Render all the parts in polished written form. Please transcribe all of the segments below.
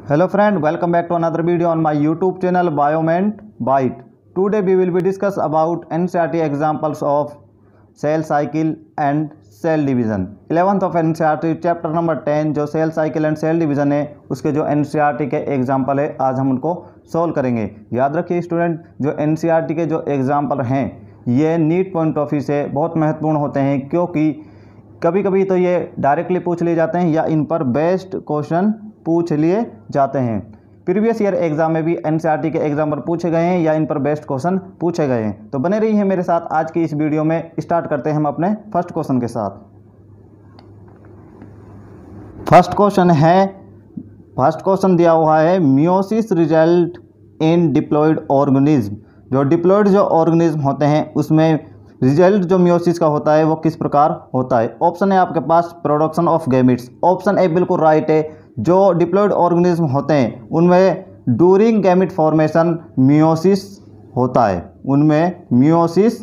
Hello friend, welcome back to another video on my YouTube channel Bioment Byte. Today we will be discuss about NCERT examples of cell cycle and cell division. 11th of NCERT chapter number 10 जो cell cycle and cell division है उसके जो NCERT के example है आज हम उनको solve करेंगे। याद रखिए स्टूडेंट, जो NCERT के जो एग्जाम्पल हैं ये नीट पॉइंट ऑफ व्यू से बहुत महत्वपूर्ण होते हैं, क्योंकि कभी कभी तो ये डायरेक्टली पूछ लिए जाते हैं या इन पर बेस्ड क्वेश्चन पूछ लिए जाते हैं। प्रीवियस ईयर एग्जाम में भी एनसीईआरटी के एग्जाम पर पूछे गए हैं या इन पर बेस्ट क्वेश्चन पूछे गए हैं। तो बने रही है मेरे साथ। आज की इस वीडियो में स्टार्ट करते हैं हम अपने फर्स्ट क्वेश्चन के साथ। फर्स्ट क्वेश्चन दिया हुआ है meiosis result in diploid organism. जो डिप्लॉयड जो ऑर्गेनिज्म होते हैं उसमें रिजल्ट जो मियोसिस का होता है वो किस प्रकार होता है। ऑप्शन है आपके पास production of gametes. Option A बिल्कुल राइट है। जो डिप्लॉयड ऑर्गेनिज्म होते हैं उनमें ड्यूरिंग गैमेट फॉर्मेशन मियोसिस होता है, उनमें मियोसिस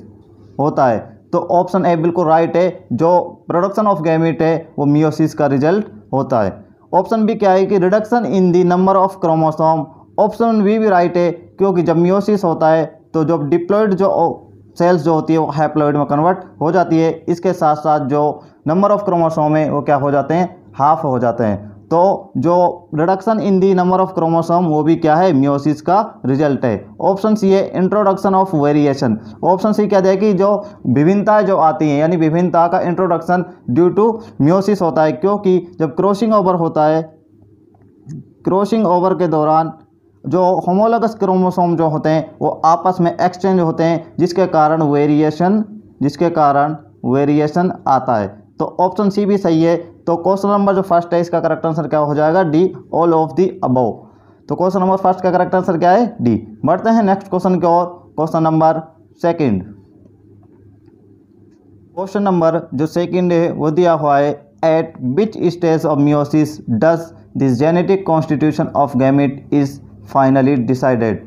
होता है। तो ऑप्शन ए बिल्कुल राइट है। जो प्रोडक्शन ऑफ गैमेट है वो मियोसिस का रिजल्ट होता है। ऑप्शन बी क्या है कि reduction in the number of chromosome. Option B भी राइट है, क्योंकि जब मियोसिस होता है तो जब डिप्लॉयड जो सेल्स जो होती है वो हैप्लॉइड में कन्वर्ट हो जाती है। इसके साथ साथ जो नंबर ऑफ क्रोमोसोम है वो क्या हो जाते हैं, हाफ हो जाते हैं। तो जो reduction in the number of chromosome वो भी क्या है, मियोसिस का रिजल्ट है। ऑप्शन सी है introduction of variation. Option C क्या है कि जो विभिन्नताएं जो आती हैं यानी विभिन्नता का इंट्रोडक्शन ड्यू टू मियोसिस होता है, क्योंकि जब क्रॉसिंग ओवर होता है, क्रॉसिंग ओवर के दौरान जो होमोलोगस क्रोमोसोम जो होते हैं वो आपस में एक्सचेंज होते हैं, जिसके कारण वेरिएशन आता है। तो ऑप्शन सी भी सही है। तो क्वेश्चन नंबर जो फर्स्ट है इसका करेक्ट आंसर क्या हो जाएगा, D, all of the above. तो क्वेश्चन नंबर फर्स्ट का करेक्ट आंसर क्या है, डी। बढ़ते हैं नेक्स्ट क्वेश्चन की ओर। Question number second. Question number जो सेकंड है वो दिया हुआ है at which stage of meiosis does this genetic constitution of gamete is finally decided.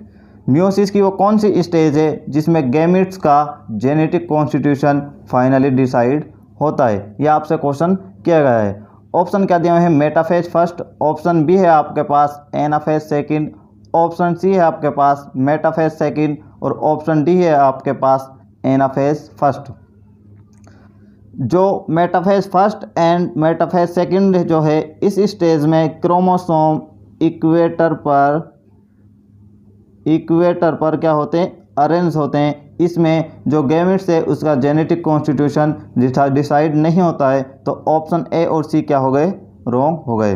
Meiosis की वो कौन सी स्टेज है जिसमें गैमेट्स का जेनेटिक कॉन्स्टिट्यूशन फाइनली डिसाइड होता है। यह आपसे क्वेश्चन किया गया है। ऑप्शन क्या दिए हुए हैं, मेटाफेज फर्स्ट। ऑप्शन बी है आपके पास एनाफेज सेकंड। ऑप्शन सी है आपके पास मेटाफेज सेकंड और ऑप्शन डी है आपके पास एनाफेज फर्स्ट। जो metaphase first and metaphase second जो है इस स्टेज में क्रोमोसोम इक्वेटर पर क्या होते हैं, अरेंज होते हैं। इसमें जो गैमेट्स है उसका जेनेटिक कॉन्स्टिट्यूशन डिसाइड नहीं होता है। तो ऑप्शन ए और सी क्या हो गए, रॉन्ग हो गए।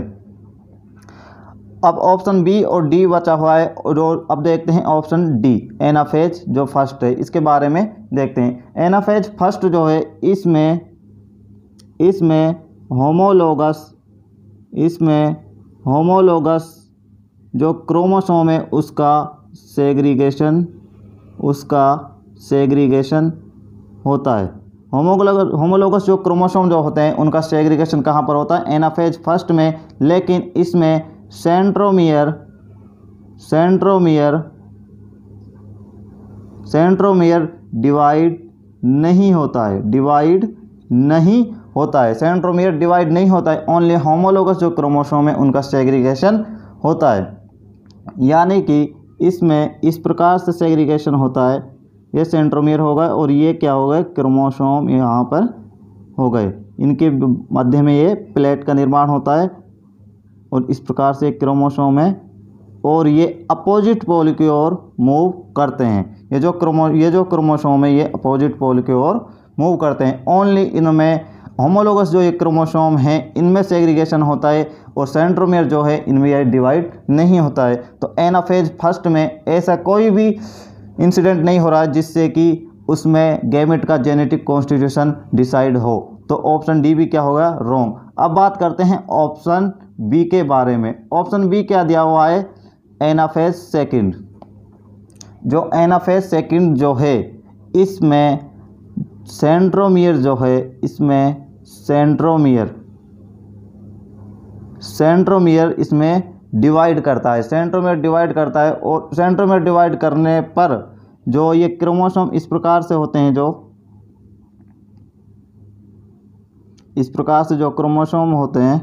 अब ऑप्शन बी और डी बचा हुआ है और अब देखते हैं ऑप्शन डी, एनाफेज जो फर्स्ट है इसके बारे में देखते हैं। एनाफेज फर्स्ट जो है इसमें होमोलोगस जो क्रोमोसोम है उसका सेग्रीगेशन होता है। होमोलोगस जो क्रोमोसोम जो होते हैं उनका सेग्रीगेशन कहाँ पर होता है, एनाफेज फर्स्ट में। लेकिन इसमें सेंट्रोमियर डिवाइड नहीं होता है। सेंट्रोमियर डिवाइड नहीं होता है। ओनली होमोलोगस जो क्रोमोसोम है उनका सेग्रीगेशन होता है। यानी कि इसमें इस प्रकार से सेग्रीगेशन होता है, ये सेंट्रोमियर होगा और ये क्या हो गए, क्रोमोसोम यहाँ पर हो गए। इनके मध्य में ये प्लेट का निर्माण होता है और इस प्रकार से क्रोमोसोम है और ये अपोजिट पोल की ओर मूव करते हैं। ये जो क्रोमोसोम है ये अपोजिट पोल की ओर मूव करते हैं। ओनली इनमें होमोलोगस जो ये क्रोमोसोम हैं इनमें सेग्रीगेशन होता है और सेंट्रोमियर जो है इनमें ये डिवाइड नहीं होता है। तो एनाफेज फर्स्ट में ऐसा कोई भी इंसिडेंट नहीं हो रहा है जिससे कि उसमें गैमेट का जेनेटिक कॉन्स्टिट्यूशन डिसाइड हो। तो ऑप्शन डी भी क्या होगा, रॉन्ग। अब बात करते हैं ऑप्शन बी के बारे में। ऑप्शन बी क्या दिया हुआ है, एनाफेज सेकंड। जो एनाफेज सेकंड जो है इसमें सेंट्रोमियर जो है इसमें सेंट्रोमियर इसमें डिवाइड करता है। सेंट्रोमियर डिवाइड करता है और सेंट्रोमियर डिवाइड करने पर जो ये क्रोमोसोम इस प्रकार से होते हैं, जो इस प्रकार से जो क्रोमोसोम होते हैं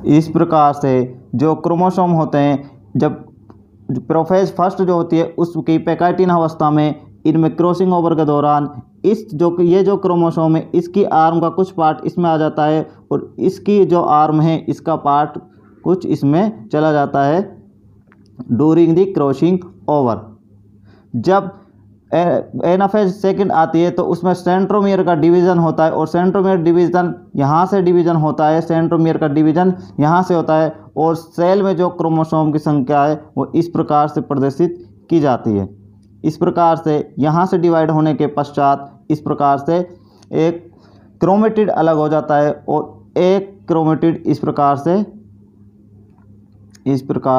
इस प्रकार से जो क्रोमोसोम होते हैं, जब प्रोफेज फर्स्ट जो होती है उसकी पैकाइटिन अवस्था में, इनमें क्रॉसिंग ओवर के दौरान ये जो क्रोमोसोम है इसकी आर्म का कुछ पार्ट इसमें आ जाता है और इसकी जो आर्म है इसका पार्ट कुछ इसमें चला जाता है ड्यूरिंग द क्रॉसिंग ओवर। जब एनाफेज सेकंड आती है तो उसमें सेंट्रोमियर का डिवीज़न होता है और सेंट्रोमियर डिवीज़न यहाँ से डिवीज़न होता है, सेंट्रोमियर का डिवीज़न यहाँ से होता है और सेल में जो क्रोमोसोम की संख्या है वो इस प्रकार से प्रदर्शित की जाती है। इस प्रकार से यहाँ से डिवाइड होने के पश्चात इस प्रकार से एक क्रोमेटिड अलग हो जाता है और एक क्रोमेटिड इस प्रकार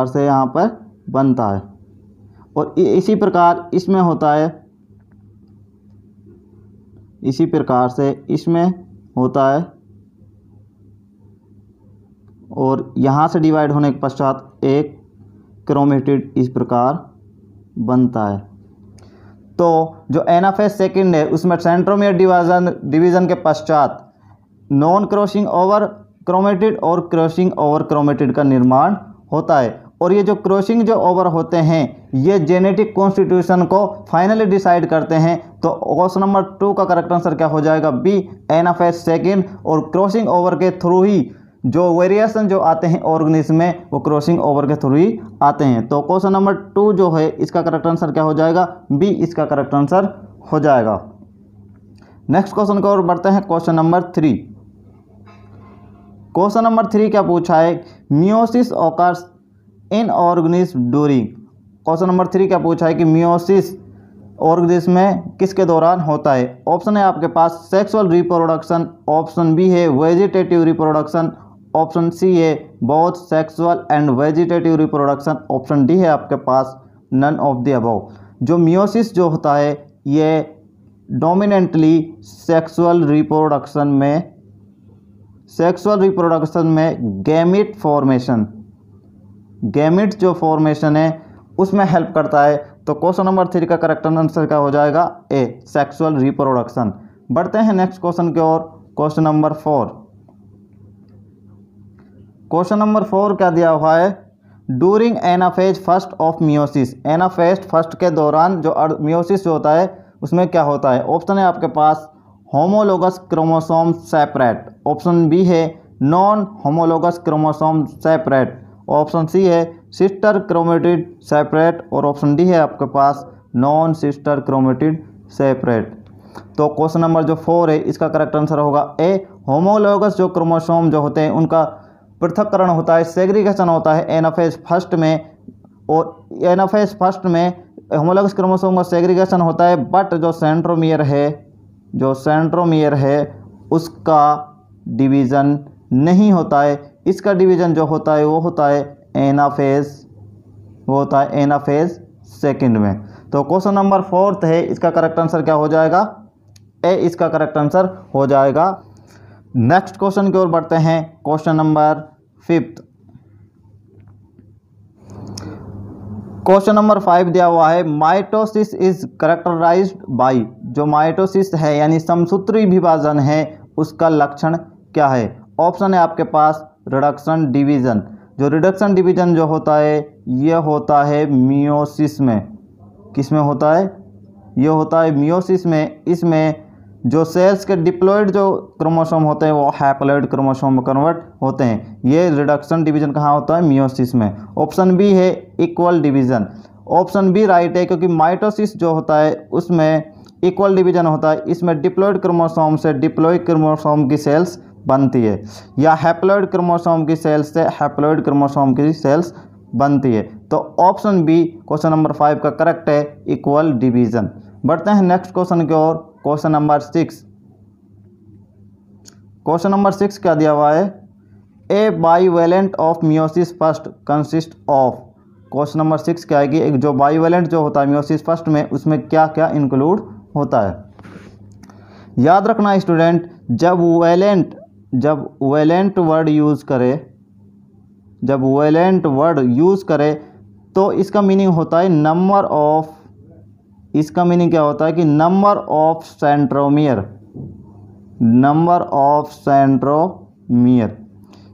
से यहाँ पर बनता है और इसी प्रकार इसमें होता है, इसी प्रकार से इसमें होता है और यहाँ से डिवाइड होने के पश्चात एक क्रोमेटिड इस प्रकार बनता है। तो जो एनाफेज सेकंड है उसमें सेंट्रोमियर डिवीज़न के पश्चात नॉन क्रॉसिंग ओवर क्रोमेटिड और क्रॉसिंग ओवर क्रोमेटिड का निर्माण होता है और ये जो क्रॉसिंग जो ओवर होते हैं ये जेनेटिक कॉन्स्टिट्यूशन को फाइनली डिसाइड करते हैं। तो क्वेश्चन नंबर 2 का करेक्ट आंसर क्या हो जाएगा? B, anaphase second. और क्रॉसिंग ओवर के थ्रू ही जो वेरिएशन जो आते हैं ऑर्गेनिज्म में वो क्रॉसिंग ओवर के थ्रू ही आते हैं। तो क्वेश्चन नंबर 2 जो है इसका करेक्ट आंसर क्या हो जाएगा? बी इसका करेक्ट आंसर हो जाएगा। नेक्स्ट क्वेश्चन की ओर बढ़ते हैं। Question number 3। क्वेश्चन नंबर 3 क्या पूछा है? Meiosis occurs in organism during. Question number 3 क्या पूछा है कि मियोसिस ऑर्गेनिज्म में किसके दौरान होता है? ऑप्शन है आपके पास सेक्सुअल रिप्रोडक्शन, ऑप्शन बी है वेजिटेटिव रिप्रोडक्शन, ऑप्शन सी है both sexual and vegetative reproduction, option D है आपके पास नन ऑफ द अबव। जो मियोसिस जो होता है ये डोमिनेंटली सेक्सुअल रिप्रोडक्शन में गैमिट जो फॉर्मेशन है उसमें हेल्प करता है। तो क्वेश्चन नंबर 3 का करेक्ट आंसर क्या हो जाएगा? A, sexual reproduction. बढ़ते हैं नेक्स्ट क्वेश्चन की ओर। Question number 4। क्वेश्चन नंबर 4 क्या दिया हुआ है? During anaphase first of meiosis. Anaphase first के दौरान जो मियोसिस जो होता है उसमें क्या होता है? ऑप्शन है आपके पास homologous chromosome separate, option B है non homologous chromosome separate, option C है सिस्टर क्रोमेटिड सेपरेट और ऑप्शन डी है आपके पास नॉन सिस्टर क्रोमेटिड सेपरेट। तो क्वेश्चन नंबर जो 4 है इसका करेक्ट आंसर होगा ए, होमोलोगस जो क्रोमोसोम जो होते हैं उनका पृथक्करण होता है, सेग्रीगेशन होता है एनाफेज फर्स्ट में। और एनाफेज फर्स्ट में होमोलोगस क्रोमोसोम का सेग्रीगेशन होता है, बट जो सेंट्रोमियर है उसका डिवीज़न नहीं होता है। इसका डिवीज़न जो होता है वो होता है एनाफेज सेकंड में। तो क्वेश्चन नंबर 4 है इसका करेक्ट आंसर क्या हो जाएगा? ए इसका करेक्ट आंसर हो जाएगा। नेक्स्ट क्वेश्चन की ओर बढ़ते हैं। Question number 5। क्वेश्चन नंबर 5 दिया हुआ है माइटोसिस इज कैरेक्टराइज्ड बाय। जो माइटोसिस है यानी समसूत्री विभाजन है उसका लक्षण क्या है? ऑप्शन है आपके पास रिडक्शन डिवीज़न। जो रिडक्शन डिवीज़न जो होता है ये होता है मियोसिस में। किस में होता है? ये होता है मियोसिस में। इसमें जो सेल्स के डिप्लॉयड जो क्रोमोसोम होते हैं वो हैप्लॉयड क्रोमोसोम में कन्वर्ट होते हैं। ये रिडक्शन डिवीज़न कहाँ होता है? मियोसिस में। ऑप्शन बी है equal division. Option B right है क्योंकि माइटोसिस जो होता है उसमें इक्वल डिवीज़न होता है। इसमें डिप्लॉयड क्रोमोसोम से डिप्लॉयड क्रोमोसोम की सेल्स बनती है या हैप्लॉयड क्रोमोसोम की सेल्स से हैप्लॉयड क्रोमोसोम की सेल्स बनती है। तो ऑप्शन बी क्वेश्चन नंबर 5 का करेक्ट है, इक्वल डिवीज़न। बढ़ते हैं नेक्स्ट क्वेश्चन की ओर। Question number 6। क्वेश्चन नंबर 6 क्या दिया हुआ है? A bivalent of meiosis first consist of. Question number 6 क्या है कि एक जो बाईवेलेंट जो होता है मियोसिस फर्स्ट में उसमें क्या क्या इंक्लूड होता है? याद रखना स्टूडेंट, जब वैलेंट वर्ड यूज़ करे तो इसका मीनिंग होता है नंबर ऑफ। इसका मीनिंग क्या होता है कि नंबर ऑफ सेंट्रोमियर।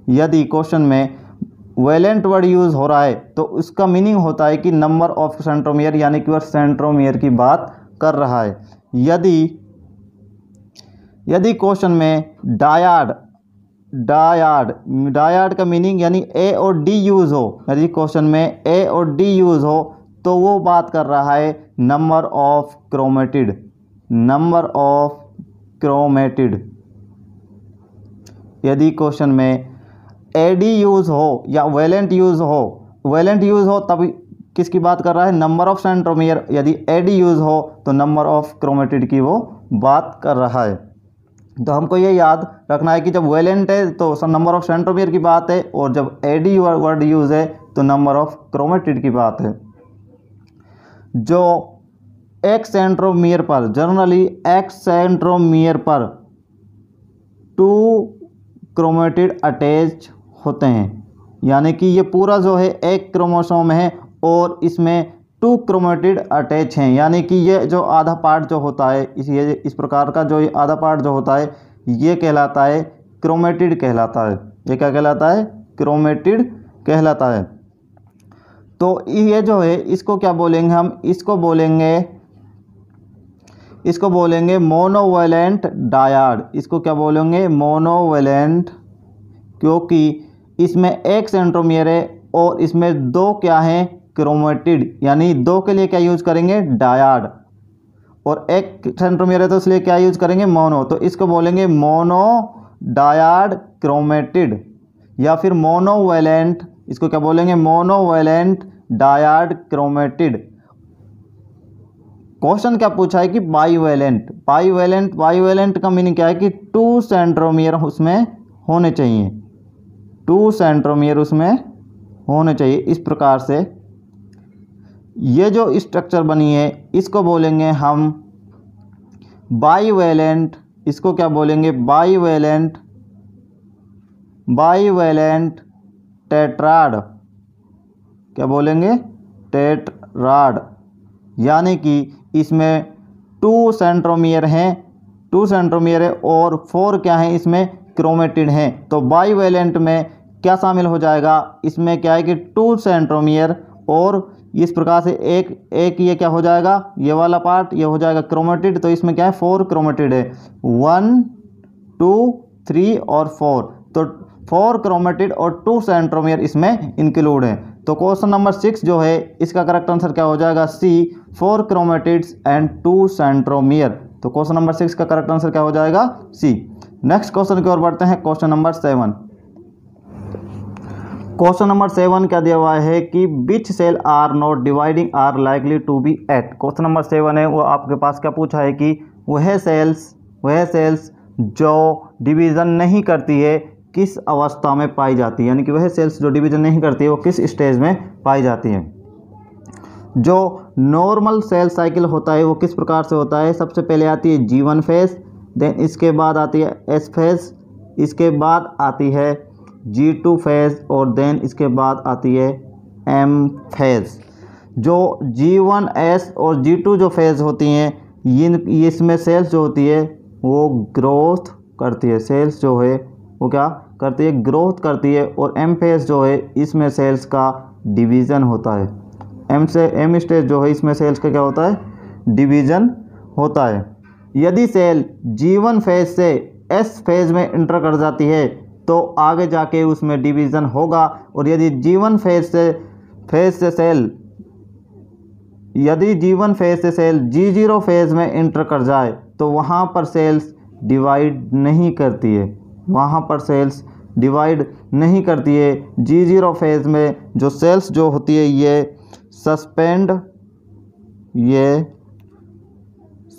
यदि क्वेश्चन में वैलेंट वर्ड यूज़ हो रहा है तो उसका मीनिंग होता है कि नंबर ऑफ सेंट्रोमियर, यानी कि वह सेंट्रोमियर की बात कर रहा है। यदि क्वेश्चन में डायाड का मीनिंग यानी ए और डी यूज़ हो, यदि क्वेश्चन में ए और डी यूज़ हो तो वो बात कर रहा है नंबर ऑफ क्रोमेटिड। यदि क्वेश्चन में एडी यूज़ हो या वैलेंट यूज़ हो तब किसकी बात कर रहा है, नंबर ऑफ सेंट्रोमियर। यदि एडी यूज़ हो तो नंबर ऑफ क्रोमेटिड की वो बात कर रहा है। तो हमको ये याद रखना है कि जब वैलेंट है तो नंबर ऑफ सेंट्रोमियर की बात है, और जब एडी वर्ड यूज़ है तो नंबर ऑफ क्रोमेटिड की बात है। जो एक सेंट्रोमियर पर, जनरली एक सेंट्रोमियर पर 2 क्रोमेटिड अटैच होते हैं, यानी कि ये पूरा जो है एक क्रोमोसोम है और इसमें 2 क्रोमेटिड अटैच हैं, यानी कि ये जो आधा पार्ट जो होता है, इस प्रकार का जो आधा पार्ट जो होता है ये कहलाता है क्रोमेटिड कहलाता है। ये क्या कहलाता है, क्रोमेटिड कहलाता है। तो ये जो है इसको क्या बोलेंगे हम, इसको बोलेंगे मोनोवैलेंट डायाड। इसको क्या बोलेंगे, मोनोवैलेंट, क्योंकि इसमें एक सेंट्रोमियर है और इसमें 2 क्या हैं, क्रोमेटिड, यानी 2 के लिए क्या यूज़ करेंगे, डायाड, और एक सेंट्रोमियर है तो इसलिए क्या यूज़ करेंगे, मोनो। तो इसको बोलेंगे मोनो डायाड क्रोमेटिड या फिर मोनोवैलेंट। इसको क्या बोलेंगे, मोनोवैलेंट डायाड क्रोमेटिड। क्वेश्चन क्या पूछा है कि बाईवैलेंट का मीनिंग क्या है कि 2 सेंट्रोमियर उसमें होने चाहिए, 2 सेंट्रोमियर उसमें होने चाहिए। इस प्रकार से ये जो स्ट्रक्चर बनी है इसको बोलेंगे हम बाईवैलेंट। इसको क्या बोलेंगे, बाईवैलेंट टेट्राड। क्या बोलेंगे, टेट्राड, यानी कि इसमें 2 सेंट्रोमियर हैं, 2 सेंट्रोमियर है और 4 क्या हैं, इसमें क्रोमेटिड हैं। तो बाईवैलेंट में क्या शामिल हो जाएगा, इसमें क्या है कि 2 सेंट्रोमियर और इस प्रकार से एक ये क्या हो जाएगा, ये वाला पार्ट ये हो जाएगा क्रोमेटिड। तो इसमें क्या है, 4 क्रोमेटिड है, 1 2 3 और 4। तो 4 क्रोमेटिड और 2 सेंट्रोमियर इसमें इंक्लूड है। तो क्वेश्चन नंबर 6 जो है इसका करेक्ट आंसर क्या हो जाएगा, सी, 4 क्रोमेटिड्स एंड 2 सेंट्रोमियर। तो क्वेश्चन नंबर 6 का करेक्ट आंसर क्या हो जाएगा, सी। नेक्स्ट क्वेश्चन की ओर बढ़ते हैं, क्वेश्चन नंबर 7। क्वेश्चन नंबर 7 क्या दिया हुआ है कि which cell are not dividing are likely to be at. Question number 7 है वो आपके पास क्या पूछा है कि वह सेल्स जो डिवीज़न नहीं करती है किस अवस्था में पाई जाती है, यानी कि वह सेल्स जो डिवीज़न नहीं करती है वो किस स्टेज में पाई जाती है। जो नॉर्मल सेल साइकिल होता है वो किस प्रकार से होता है, सबसे पहले आती है G1 फेज, देन इसके बाद आती है S फेज, इसके बाद आती है G2 फेज और देन इसके बाद आती है M फेज। जो G1, S और G2 जो फेज होती हैं इसमें सेल्स जो होती है वो ग्रोथ करती है, सेल्स जो है वो क्या करती है, ग्रोथ करती है। और M फेज जो है इसमें सेल्स का डिवीज़न होता है, M स्टेज जो है इसमें सेल्स का क्या होता है, डिवीज़न होता है। यदि सेल G1 फेज से S फेज में इंटर कर जाती है तो आगे जाके उसमें डिवीज़न होगा, और यदि G1 फेज से सेल G0 फेज में इंटर कर जाए तो वहाँ पर सेल्स डिवाइड नहीं करती है, G0 फेज में जो सेल्स जो होती है ये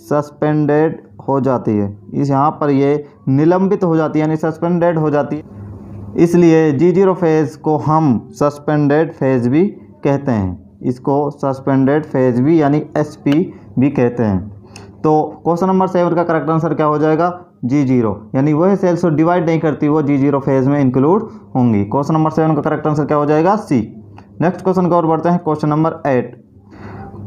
सस्पेंडेड हो जाती है, इस यहाँ पर ये निलंबित हो जाती है, यानी सस्पेंडेड हो जाती है। इसलिए G0 फेज को हम सस्पेंडेड फेज भी कहते हैं, इसको सस्पेंडेड फेज भी यानी SP भी कहते हैं। तो क्वेश्चन नंबर 7 का करेक्ट आंसर क्या हो जाएगा, G0, यानी वह सेल्स जो डिवाइड नहीं करती वो G0 फेज में इंक्लूड होंगी। क्वेश्चन नंबर 7 का करेक्ट आंसर क्या हो जाएगा, C। नेक्स्ट क्वेश्चन की ओर बढ़ते हैं, क्वेश्चन नंबर 8।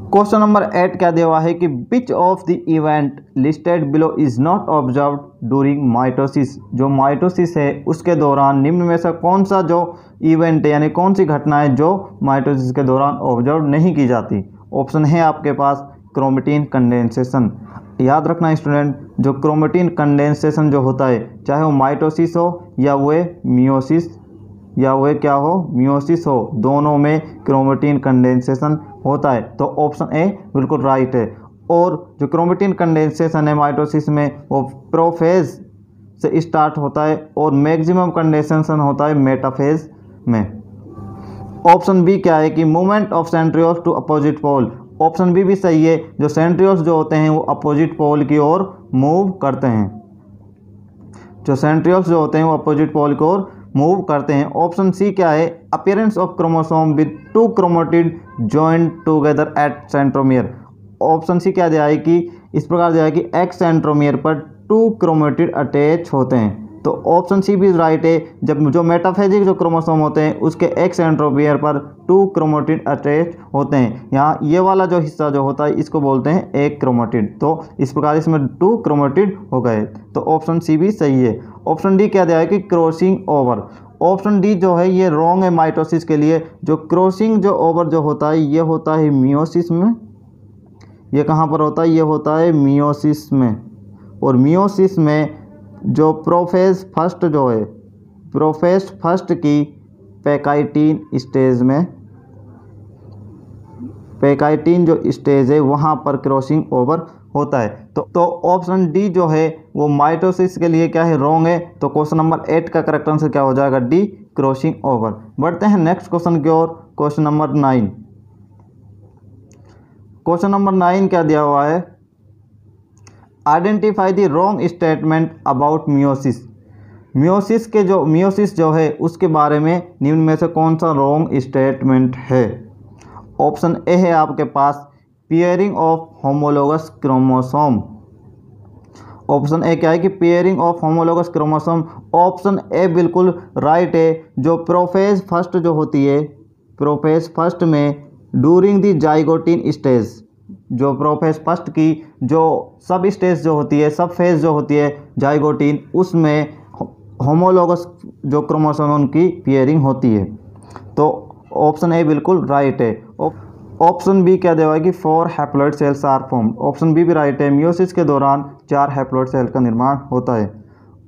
क्वेश्चन नंबर 8 क्या दिया हुआ है कि which of the event listed below is not observed during mitosis. जो माइटोसिस है उसके दौरान निम्न में से कौन सा जो इवेंट है यानी कौन सी घटना है जो माइटोसिस के दौरान ऑब्जर्व नहीं की जाती। ऑप्शन है आपके पास क्रोमेटिन कंडेंसेशन। याद रखना स्टूडेंट, जो क्रोमेटिन कंडेंसेशन जो होता है चाहे वो माइटोसिस हो या वे मियोसिस या वे क्या हो मियोसिस हो, दोनों में क्रोमेटिन कंडेंसेशन होता है। तो ऑप्शन ए बिल्कुल राइट है। और जो क्रोमेटिन कंडेंसेशन है माइटोसिस में वो प्रोफेज से स्टार्ट होता है और मैक्सिमम कंडेंसेशन होता है मेटाफेज में। ऑप्शन बी क्या है कि movement of centrioles to opposite pole. Option B भी सही है, जो सेंट्रियोल्स जो होते हैं वो अपोजिट पोल की ओर मूव करते हैं। जो सेंट्रियोल्स जो होते हैं वो अपोजिट पोल की ओर मूव करते हैं। ऑप्शन सी क्या है, appearance of chromosome with 2 chromatid joint together at centromere. Option C क्या दिया है कि इस प्रकार दिया है कि एक्स सेंट्रोमियर पर 2 क्रोमेटिड अटैच होते हैं। तो ऑप्शन सी भी राइट है, जब जो मेटाफेजिक जो क्रोमोसोम होते हैं उसके एक्स सेंट्रोमियर पर 2 क्रोमेटिड अटैच होते हैं। यहाँ ये वाला जो हिस्सा जो होता है इसको बोलते हैं एक क्रोमेटिड। तो इस प्रकार इसमें 2 क्रोमेटिड हो गए। तो ऑप्शन सी भी सही है। ऑप्शन डी क्या दिया है कि क्रॉसिंग ओवर। ऑप्शन डी जो है ये रॉन्ग है माइटोसिस के लिए। जो क्रॉसिंग जो ओवर जो होता है ये होता है मियोसिस में। ये कहाँ पर होता है, ये होता है मियोसिस में। और मियोसिस में जो प्रोफेज फर्स्ट जो है प्रोफेज फर्स्ट की पैकाइटिन स्टेज में पैकाइटिन जो स्टेज है वहाँ पर क्रॉसिंग ओवर होता है। तो ऑप्शन डी जो है वो माइटोसिस के लिए क्या है, रॉन्ग है। तो क्वेश्चन नंबर 8 का करेक्ट आंसर क्या हो जाएगा, डी क्रॉसिंग ओवर। बढ़ते हैं नेक्स्ट क्वेश्चन की ओर। Question number 9। क्वेश्चन नंबर 9 क्या दिया हुआ है, identify the wrong statement about meiosis. Meiosis जो है उसके बारे में निम्न में से कौन सा रॉन्ग स्टेटमेंट है। ऑप्शन ए है आपके पास pairing of homologous chromosome. Option A क्या है कि pairing of homologous chromosome. Option A बिल्कुल राइट है। जो प्रोफेज फर्स्ट जो होती है प्रोफेज फर्स्ट में डूरिंग द जाइगोटिन स्टेज, जो प्रोफेज फर्स्ट की जो सब स्टेज जो होती है सब फेज जो होती है जाइगोटिन, उसमें होमोलोगस जो क्रोमोसोम उनकी पेयरिंग होती है। तो ऑप्शन ए बिल्कुल राइट है। ऑप्शन बी क्या देगा कि 4 haploid cells are formed. Option B भी राइट है। मियोसिस के दौरान 4 हैप्लॉइड सेल का निर्माण होता है।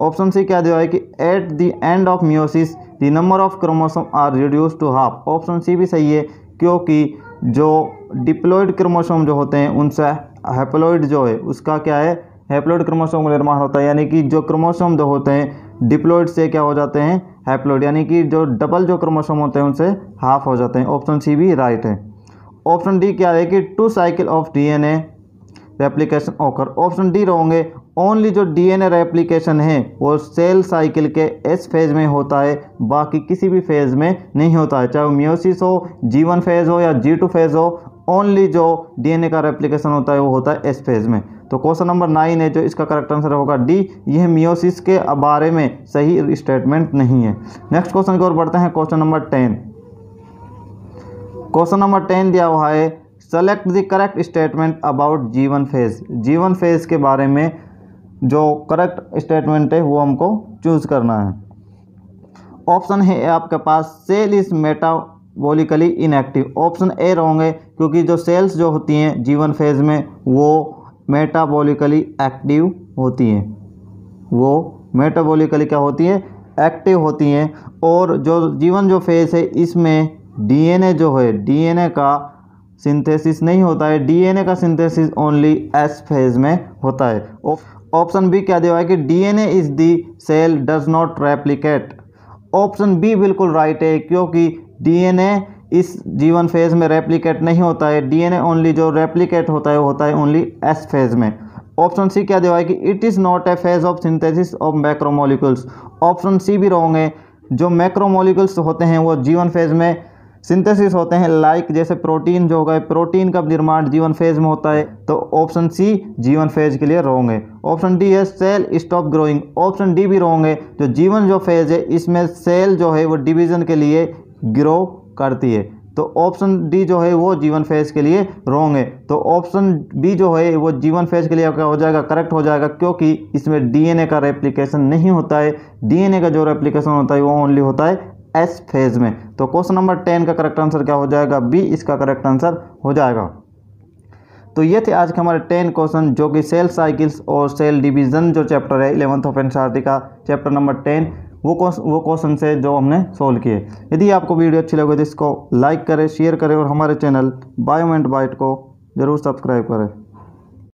ऑप्शन सी क्या देगा कि at the end of meiosis the number of chromosome are reduce to half. Option C भी सही है, क्योंकि जो डिप्लॉइड क्रोमोसोम जो होते हैं उनसे हैप्लॉइड जो है उसका क्या है, हैप्लॉइड क्रोमोसोम का निर्माण होता है। यानी कि जो क्रोमोसोम जो होते हैं डिप्लॉइड से क्या हो जाते हैं, हैप्लॉइड, यानी कि जो डबल जो क्रोमोसोम होते हैं उनसे हाफ हो जाते हैं। ऑप्शन सी भी राइट है। ऑप्शन डी क्या है कि 2 साइकिल ऑफ डीएनए रेप्लिकेशन ओकर। ऑप्शन डी रॉन्ग है। ओनली जो डीएनए रेप्लिकेशन है वो सेल साइकिल के एस फेज में होता है, बाकी किसी भी फेज में नहीं होता है। चाहे वो मियोसिस हो, G1 फेज हो या G2 फेज हो, ओनली जो डीएनए का रेप्लिकेशन होता है वो होता है एस फेज में। तो क्वेश्चन नंबर 9 है जो इसका करेक्ट आंसर होगा डी। यह मियोसिस के बारे में सही स्टेटमेंट नहीं है। नेक्स्ट क्वेश्चन की ओर बढ़ते हैं। Question number 10। क्वेश्चन नंबर 10 दिया हुआ है, select the correct statement about G1 phase. G1 phase के बारे में जो करेक्ट स्टेटमेंट है वो हमको चूज करना है। ऑप्शन है आपके पास cell is metabolically inactive. Option A wrong है, क्योंकि जो सेल्स जो होती हैं G1 फेज में वो मेटाबॉलिकली एक्टिव होती हैं। वो मेटाबॉलिकली क्या होती है, एक्टिव होती हैं। और जो G1 जो फेज है इसमें डीएनए जो है डीएनए का सिंथेसिस नहीं होता है। डीएनए का सिंथेसिस ओनली एस फेज में होता है। ऑप्शन बी क्या दिया है कि DNA is the cell does not replicate. Option B बिल्कुल राइट है, क्योंकि डीएनए इस G1 फेज में रेप्लिकेट नहीं होता है। डीएनए ओनली जो रेप्लिकेट होता है वो होता है ओनली एस फेज में। ऑप्शन सी क्या दिया है कि it is not a phase of synthesis of macromolecules. Option C भी रॉन्ग है। जो मैक्रोमोलिक्यूल्स होते हैं वो G1 फेज में सिंथेसिस होते हैं, लाइक जैसे प्रोटीन जो हो गए, प्रोटीन का निर्माण G1 फेज में होता है। तो ऑप्शन सी G1 फेज के लिए रॉन्ग है। ऑप्शन डी है cell stop growing. Option D भी रॉन्ग है। जो G1 जो फेज है इसमें सेल जो है वो डिवीजन के लिए ग्रो करती है। तो ऑप्शन डी जो है वो जीवन फेज के लिए रॉन्ग है। तो ऑप्शन बी जो है वो जीवन फेज के लिए क्या हो जाएगा, करेक्ट हो जाएगा, क्योंकि इसमें डीएनए का रेप्लिकेशन नहीं होता है। डीएनए का जो रेप्लिकेशन होता है वो ओनली होता है एस फेज में। तो क्वेश्चन नंबर 10 का करेक्ट आंसर क्या हो जाएगा, बी इसका करेक्ट आंसर हो जाएगा। तो ये थे आज के हमारे 10 क्वेश्चन जो कि सेल साइकिल्स और सेल डिवीजन जो चैप्टर है 11th ऑफ एनसीईआरटी का चैप्टर नंबर 10 वो क्वेश्चन से जो हमने सोल्व किए। यदि आपको वीडियो अच्छी लगे तो इसको लाइक करें, शेयर करें और हमारे चैनल बायो एंड बाइट को ज़रूर सब्सक्राइब करें।